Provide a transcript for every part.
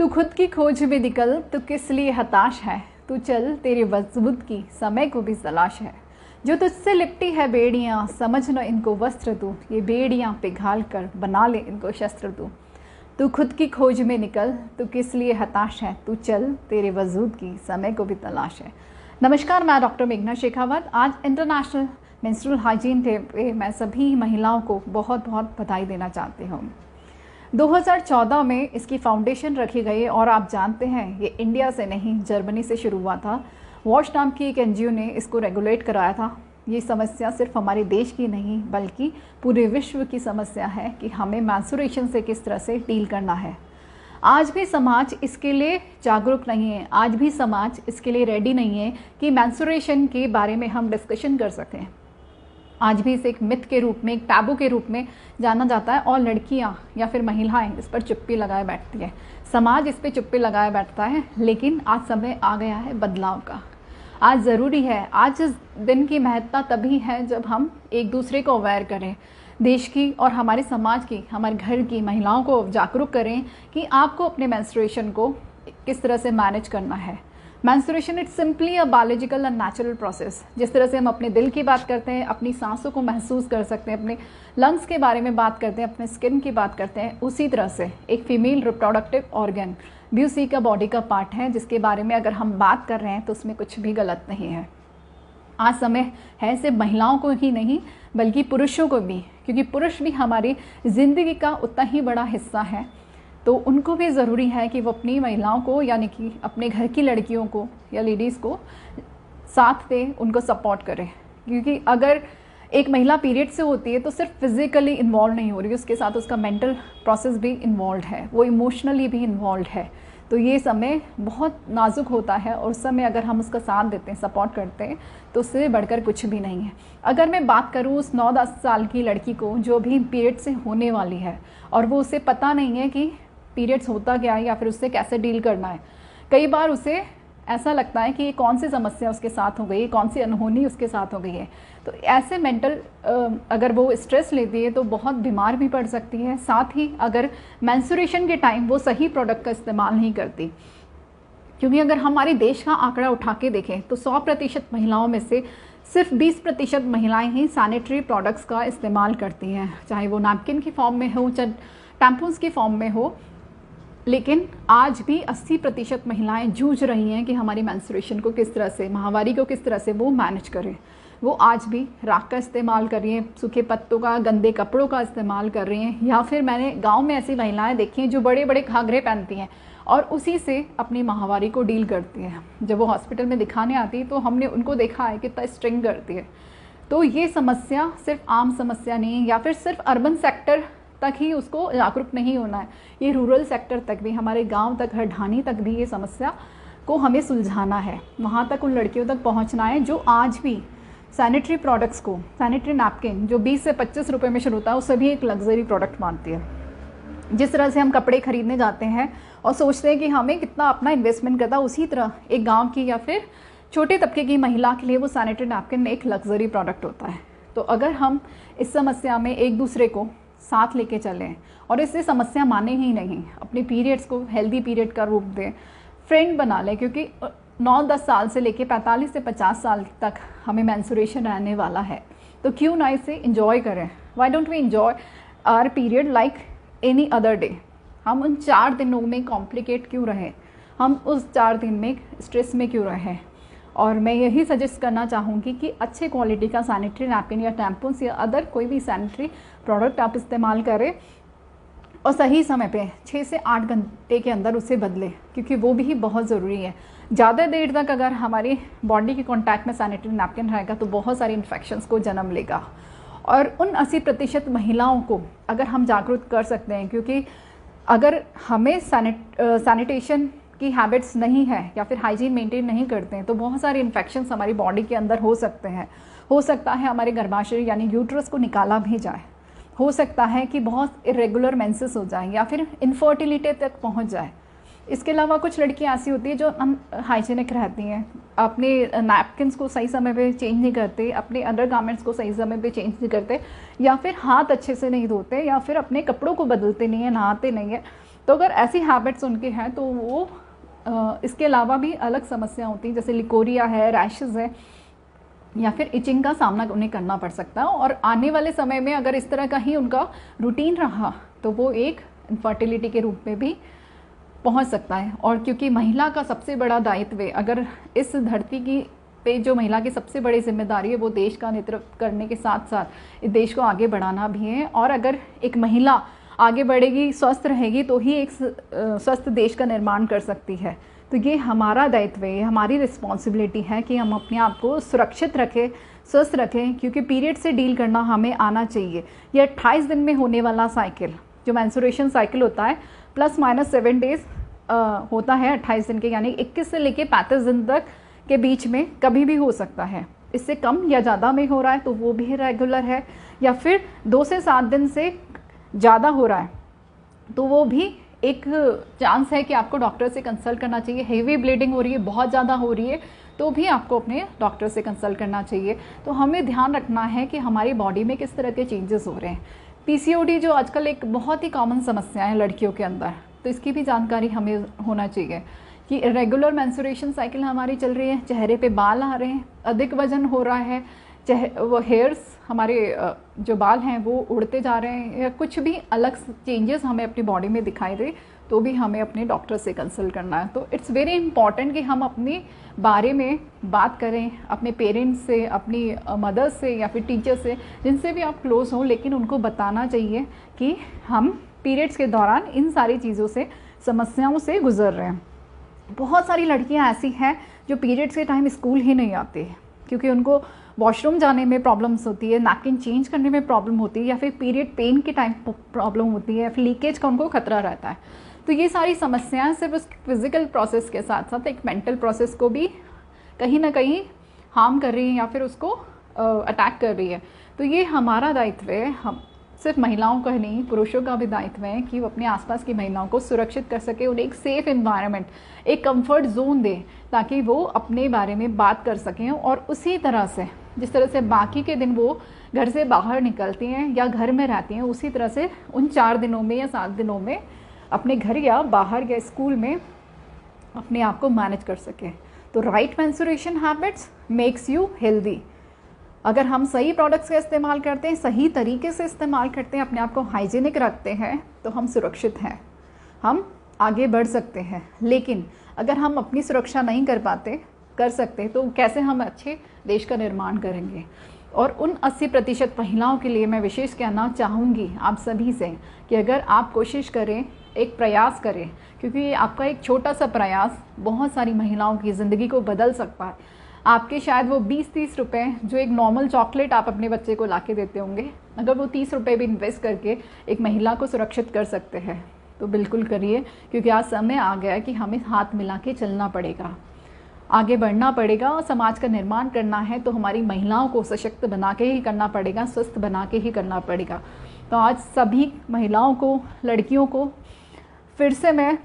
तू खुद की खोज में निकल, तू किस लिए हताश है। तू चल, तेरे वजूद की समय को भी तलाश है। जो तुझसे लिपटी है बेड़ियाँ, समझ न इनको वस्त्र तू। ये बेड़ियाँ पिघाल कर बना ले इनको शस्त्र तू। तू खुद की खोज में निकल, तू किस लिए हताश है। तू चल, तेरे वजूद की समय को भी तलाश है। नमस्कार, मैं डॉक्टर मेघना शेखावत। आज इंटरनेशनल मेंस्ट्रुअल हाइजीन डे पे मैं सभी महिलाओं को बहुत बहुत बधाई देना चाहती हूँ। 2014 में इसकी फाउंडेशन रखी गई और आप जानते हैं ये इंडिया से नहीं, जर्मनी से शुरू हुआ था। वॉश नाम की एक एनजीओ ने इसको रेगुलेट कराया था। ये समस्या सिर्फ हमारे देश की नहीं बल्कि पूरे विश्व की समस्या है कि हमें मैंस्ट्रुएशन से किस तरह से डील करना है। आज भी समाज इसके लिए जागरूक नहीं है, आज भी समाज इसके लिए रेडी नहीं है कि मैंस्ट्रुएशन के बारे में हम डिस्कशन कर सकें। आज भी इसे एक मिथ के रूप में, एक टैबू के रूप में जाना जाता है और लड़कियां या फिर महिलाएं इस पर चुप्पी लगाए बैठती है। समाज इस पर चुप्पी लगाए बैठता है, लेकिन आज समय आ गया है बदलाव का। आज ज़रूरी है, आज इस दिन की महत्ता तभी है जब हम एक दूसरे को अवेयर करें, देश की और हमारे समाज की, हमारे घर की महिलाओं को जागरूक करें कि आपको अपने मेंस्ट्रुएशन को किस तरह से मैनेज करना है। Menstruation it's simply a biological and natural process. जिस तरह से हम अपने दिल की बात करते हैं, अपनी सांसों को महसूस कर सकते हैं, अपने लंग्स के बारे में बात करते हैं, अपने स्किन की बात करते हैं, उसी तरह से एक फीमेल रिप्रोडक्टिव ऑर्गन भी उसी का बॉडी का पार्ट है, जिसके बारे में अगर हम बात कर रहे हैं तो उसमें कुछ भी गलत नहीं है। आज समय है सिर्फ महिलाओं को ही नहीं बल्कि पुरुषों को भी, क्योंकि पुरुष भी हमारी ज़िंदगी का उतना ही बड़ा हिस्सा है। तो उनको भी ज़रूरी है कि वो अपनी महिलाओं को, यानी कि अपने घर की लड़कियों को या लेडीज़ को साथ दें, उनको सपोर्ट करें। क्योंकि अगर एक महिला पीरियड से होती है तो सिर्फ फिज़िकली इन्वॉल्व नहीं हो रही, उसके साथ उसका मेंटल प्रोसेस भी इन्वॉल्व है, वो इमोशनली भी इन्वॉल्व है। तो ये समय बहुत नाजुक होता है और उस समय अगर हम उसका साथ देते हैं, सपोर्ट करते हैं, तो उससे बढ़कर कुछ भी नहीं है। अगर मैं बात करूँ उस 9-10 साल की लड़की को जो भी पीरियड से होने वाली है और वो उसे पता नहीं है कि पीरियड्स होता क्या है या फिर उससे कैसे डील करना है। कई बार उसे ऐसा लगता है कि ये कौन सी समस्या उसके साथ हो गई है, कौन सी अनहोनी उसके साथ हो गई है। तो ऐसे मेंटल अगर वो स्ट्रेस लेती है तो बहुत बीमार भी पड़ सकती है। साथ ही अगर मेंस्ट्रुएशन के टाइम वो सही प्रोडक्ट का इस्तेमाल नहीं करती, क्योंकि अगर हमारे देश का आंकड़ा उठा के देखें तो 100% महिलाओं में से सिर्फ 20% महिलाएं ही सैनिटरी प्रोडक्ट्स का इस्तेमाल करती हैं, चाहे वो नैपकिन की फॉर्म में हो, चाहे टैम्पून्स की फॉर्म में हो। लेकिन आज भी 80% महिलाएं जूझ रही हैं कि हमारी मेंस्ट्रुएशन को किस तरह से, माहवारी को किस तरह से वो मैनेज करें। वो आज भी राख का इस्तेमाल कर रही हैं, सूखे पत्तों का, गंदे कपड़ों का इस्तेमाल कर रही हैं, या फिर मैंने गांव में ऐसी महिलाएं देखी हैं जो बड़े बड़े घाघरे पहनती हैं और उसी से अपनी माहवारी को डील करती हैं। जब वो हॉस्पिटल में दिखाने आती है तो हमने उनको देखा है कितना स्ट्रिंग करती है। तो ये समस्या सिर्फ आम समस्या नहीं है या फिर सिर्फ अर्बन सेक्टर तक ही उसको जागरूक नहीं होना है, ये रूरल सेक्टर तक भी, हमारे गांव तक, हर ढानी तक भी ये समस्या को हमें सुलझाना है। वहाँ तक उन लड़कियों तक पहुँचना है जो आज भी सैनिटरी प्रोडक्ट्स को, सैनिटरी नैपकिन जो 20 से 25 रुपये में शुरू होता है, उसे भी एक लग्जरी प्रोडक्ट मानती है। जिस तरह से हम कपड़े खरीदने जाते हैं और सोचते हैं कि हमें कितना अपना इन्वेस्टमेंट करता है, उसी तरह एक गाँव की या फिर छोटे तबके की महिला के लिए वो सैनिटरी नैपकिन एक लग्जरी प्रोडक्ट होता है। तो अगर हम इस समस्या में एक दूसरे को साथ लेके चलें और इससे समस्या माने ही नहीं, अपने पीरियड्स को हेल्दी पीरियड का रूप दें, फ्रेंड बना लें, क्योंकि 9-10 साल से लेके 45 से 50 साल तक हमें मेंस्ट्रुएशन रहने वाला है। तो क्यों ना इसे इंजॉय करें। Why don't we enjoy our period like any other day. हम उन 4 दिनों में कॉम्प्लिकेट क्यों रहें, हम उस 4 दिन में स्ट्रेस में क्यों रहें। और मैं यही सजेस्ट करना चाहूँगी कि अच्छे क्वालिटी का सैनिटरी नैपकिन या टैम्पून्स या अदर कोई भी सैनिटरी प्रोडक्ट आप इस्तेमाल करें और सही समय पे 6 से 8 घंटे के अंदर उसे बदलें, क्योंकि वो भी बहुत ज़रूरी है। ज़्यादा देर तक अगर हमारी बॉडी के कांटेक्ट में सैनिटरी नैपकिन रहेगा तो बहुत सारी इन्फेक्शंस को जन्म लेगा। और उन 80% महिलाओं को अगर हम जागरूक कर सकते हैं, क्योंकि अगर हमें सैनिटेशन की हैबिट्स नहीं है या फिर हाइजीन मेंटेन नहीं करते हैं तो बहुत सारे इन्फेक्शंस हमारी बॉडी के अंदर हो सकते हैं। हो सकता है हमारे गर्भाशय यानी यूट्रस को निकाला भी जाए, हो सकता है कि बहुत इरेगुलर मेंसेस हो जाए या फिर इनफर्टिलिटी तक पहुंच जाए। इसके अलावा कुछ लड़कियां ऐसी होती है जो अनहाइजीनिक रहती हैं, अपने नैपकिन्स को सही समय पे चेंज नहीं करते, अपने अंडरगारमेंट्स को सही समय पे चेंज नहीं करते, या फिर हाथ अच्छे से नहीं धोते, या फिर अपने कपड़ों को बदलते नहीं है, नहाते नहीं है। तो अगर ऐसी हैबिट्स उनकी हैं तो वो इसके अलावा भी अलग समस्या होती हैं, जैसे लिकोरिया है, रैशेज़ है, या फिर इचिंग का सामना उन्हें करना पड़ सकता है। और आने वाले समय में अगर इस तरह का ही उनका रूटीन रहा तो वो एक इनफर्टिलिटी के रूप में भी पहुंच सकता है। और क्योंकि महिला का सबसे बड़ा दायित्व है, अगर इस धरती की पे जो महिला की सबसे बड़ी जिम्मेदारी है वो देश का नेतृत्व करने के साथ साथ इस देश को आगे बढ़ाना भी है। और अगर एक महिला आगे बढ़ेगी, स्वस्थ रहेगी, तो ही एक स्वस्थ देश का निर्माण कर सकती है। तो ये हमारा दायित्व है, ये हमारी रिस्पॉन्सिबिलिटी है कि हम अपने आप को सुरक्षित रखें, स्वस्थ रखें, क्योंकि पीरियड से डील करना हमें आना चाहिए। ये 28 दिन में होने वाला साइकिल, जो मेंस्ट्रुएशन साइकिल होता है, +- 7 डेज़ होता है 28 दिन के, यानी 21 से लेके 35 दिन तक के बीच में कभी भी हो सकता है। इससे कम या ज़्यादा में हो रहा है तो वो भी रेगुलर है, या फिर 2 से 7 दिन से ज़्यादा हो रहा है तो वो भी एक चांस है कि आपको डॉक्टर से कंसल्ट करना चाहिए। हेवी ब्लीडिंग हो रही है, बहुत ज़्यादा हो रही है, तो भी आपको अपने डॉक्टर से कंसल्ट करना चाहिए। तो हमें ध्यान रखना है कि हमारी बॉडी में किस तरह के चेंजेस हो रहे हैं। पीसीओडी जो आजकल एक बहुत ही कॉमन समस्या है लड़कियों के अंदर, तो इसकी भी जानकारी हमें होना चाहिए कि रेगुलर मेंस्ट्रुएशन साइकिल हमारी चल रही है, चेहरे पे बाल आ रहे हैं, अधिक वजन हो रहा है, वो हेयर्स हमारे जो बाल हैं वो उड़ते जा रहे हैं, या कुछ भी अलग चेंजेस हमें अपनी बॉडी में दिखाई दे, तो भी हमें अपने डॉक्टर से कंसल्ट करना है। तो इट्स वेरी इंपॉर्टेंट कि हम अपने बारे में बात करें अपने पेरेंट्स से, अपनी मदर से, या फिर टीचर से, जिनसे भी आप क्लोज हों, लेकिन उनको बताना चाहिए कि हम पीरियड्स के दौरान इन सारी चीज़ों से, समस्याओं से गुजर रहे हैं। बहुत सारी लड़कियां ऐसी हैं जो पीरियड्स के टाइम स्कूल ही नहीं आती है, क्योंकि उनको वॉशरूम जाने में प्रॉब्लम्स होती है, नैपकिन चेंज करने में प्रॉब्लम होती है, या फिर पीरियड पेन के टाइम प्रॉब्लम होती है, या फिर लीकेज का उनको खतरा रहता है। तो ये सारी समस्याएं सिर्फ उस फिज़िकल प्रोसेस के साथ साथ एक मेंटल प्रोसेस को भी कहीं ना कहीं हार्म कर रही है, या फिर उसको अटैक कर रही है। तो ये हमारा दायित्व है, हम सिर्फ महिलाओं का ही नहीं, पुरुषों का भी दायित्व है कि वो अपने आसपास की महिलाओं को सुरक्षित कर सके, उन्हें एक सेफ एनवायरनमेंट, एक कंफर्ट जोन दे, ताकि वो अपने बारे में बात कर सकें। और उसी तरह से जिस तरह से बाकी के दिन वो घर से बाहर निकलती हैं या घर में रहती हैं, उसी तरह से उन 4 दिनों में या 7 दिनों में अपने घर या बाहर या स्कूल में अपने आप को मैनेज कर सकें। तो right menstruation habits makes you healthy. अगर हम सही प्रोडक्ट्स का इस्तेमाल करते हैं, सही तरीके से इस्तेमाल करते हैं, अपने आप को हाइजीनिक रखते हैं, तो हम सुरक्षित हैं, हम आगे बढ़ सकते हैं। लेकिन अगर हम अपनी सुरक्षा नहीं कर सकते तो कैसे हम अच्छे देश का निर्माण करेंगे। और उन 80% महिलाओं के लिए मैं विशेष कहना चाहूँगी आप सभी से कि अगर आप कोशिश करें, एक प्रयास करें, क्योंकि आपका एक छोटा सा प्रयास बहुत सारी महिलाओं की ज़िंदगी को बदल सकता है। आपके शायद वो 20-30 रुपये, जो एक नॉर्मल चॉकलेट आप अपने बच्चे को ला के देते होंगे, अगर वो 30 रुपये भी इन्वेस्ट करके एक महिला को सुरक्षित कर सकते हैं तो बिल्कुल करिए, क्योंकि आज समय आ गया है कि हमें हाथ मिला के चलना पड़ेगा, आगे बढ़ना पड़ेगा। और समाज का निर्माण करना है तो हमारी महिलाओं को सशक्त बना के ही करना पड़ेगा, स्वस्थ बना के ही करना पड़ेगा। तो आज सभी महिलाओं को, लड़कियों को फिर से मैं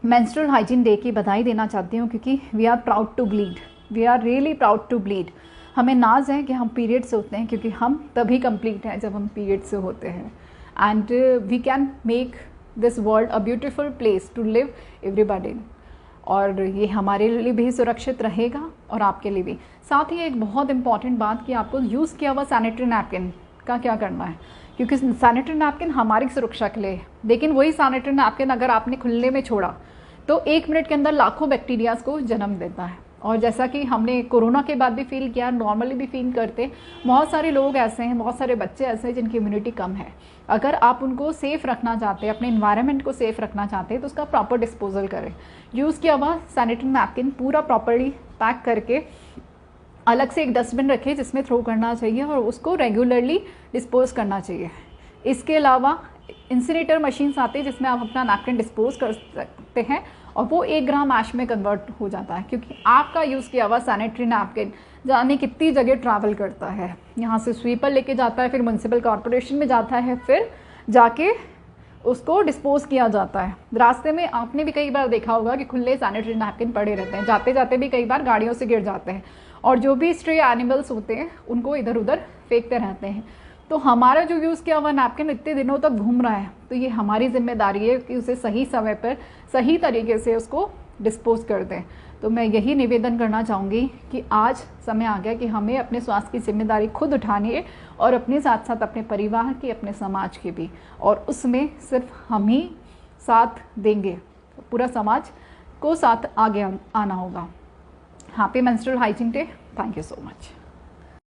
मेंस्ट्रुअल हाइजीन डे की बधाई देना चाहती हूँ, क्योंकि we are proud to bleed, we are really proud to bleed. हमें नाज है कि हम पीरियड से होते हैं, क्योंकि हम तभी कंप्लीट हैं जब हम पीरियड से होते हैं। And we can make this world a beautiful place to live everybody. और ये हमारे लिए भी सुरक्षित रहेगा और आपके लिए भी। साथ ही एक बहुत इंपॉर्टेंट बात कि आपको यूज़ किया हुआ सैनिटरी नैपकिन का क्या करना है, क्योंकि सैनिटरी नैपकिन हमारी सुरक्षा के लिए, लेकिन वही सैनिटरी नैपकिन अगर आपने खुले में छोड़ा तो 1 मिनट के अंदर लाखों बैक्टीरियाज को जन्म देता है। और जैसा कि हमने कोरोना के बाद भी फील किया, नॉर्मली भी फील करते, बहुत सारे लोग ऐसे हैं, बहुत सारे बच्चे ऐसे हैं जिनकी इम्यूनिटी कम है। अगर आप उनको सेफ़ रखना चाहते हैं, अपने इन्वायरमेंट को सेफ़ रखना चाहते हैं, तो उसका प्रॉपर डिस्पोजल करें। यूज़ किया हुआ सैनिटरी नैपकिन पूरा प्रॉपरली पैक करके अलग से एक डस्टबिन रखें जिसमें थ्रो करना चाहिए, और उसको रेगुलरली डिस्पोज करना चाहिए। इसके अलावा इंसिनेटर मशीन्स आते हैं जिसमें आप अपना नैपकिन डिस्पोज कर सकते हैं, और वो 1 ग्राम ऐश में कन्वर्ट हो जाता है, क्योंकि आपका यूज़ किया हुआ सैनिटरी नैपकिन जाने कितनी जगह ट्रैवल करता है। यहाँ से स्वीपर लेके जाता है, फिर म्यूनसिपल कॉरपोरेशन में जाता है, फिर जाके उसको डिस्पोज किया जाता है। रास्ते में आपने भी कई बार देखा होगा कि खुले सैनिटरी नैपकिन पड़े रहते हैं, जाते जाते भी कई बार गाड़ियों से गिर जाते हैं, और जो भी स्ट्रे एनिमल्स होते हैं उनको इधर उधर फेंकते रहते हैं। तो हमारा जो यूज़ किया हुआ नैपकिन इतने दिनों तक घूम रहा है, तो ये हमारी जिम्मेदारी है कि उसे सही समय पर सही तरीके से उसको डिस्पोज कर दें। तो मैं यही निवेदन करना चाहूँगी कि आज समय आ गया कि हमें अपने स्वास्थ्य की जिम्मेदारी खुद उठानी है, और अपने साथ साथ अपने परिवार की, अपने समाज की भी, और उसमें सिर्फ हम ही साथ देंगे, पूरा समाज को साथ आगे आना होगा। Happy menstrual hygiene day. Thank you so much.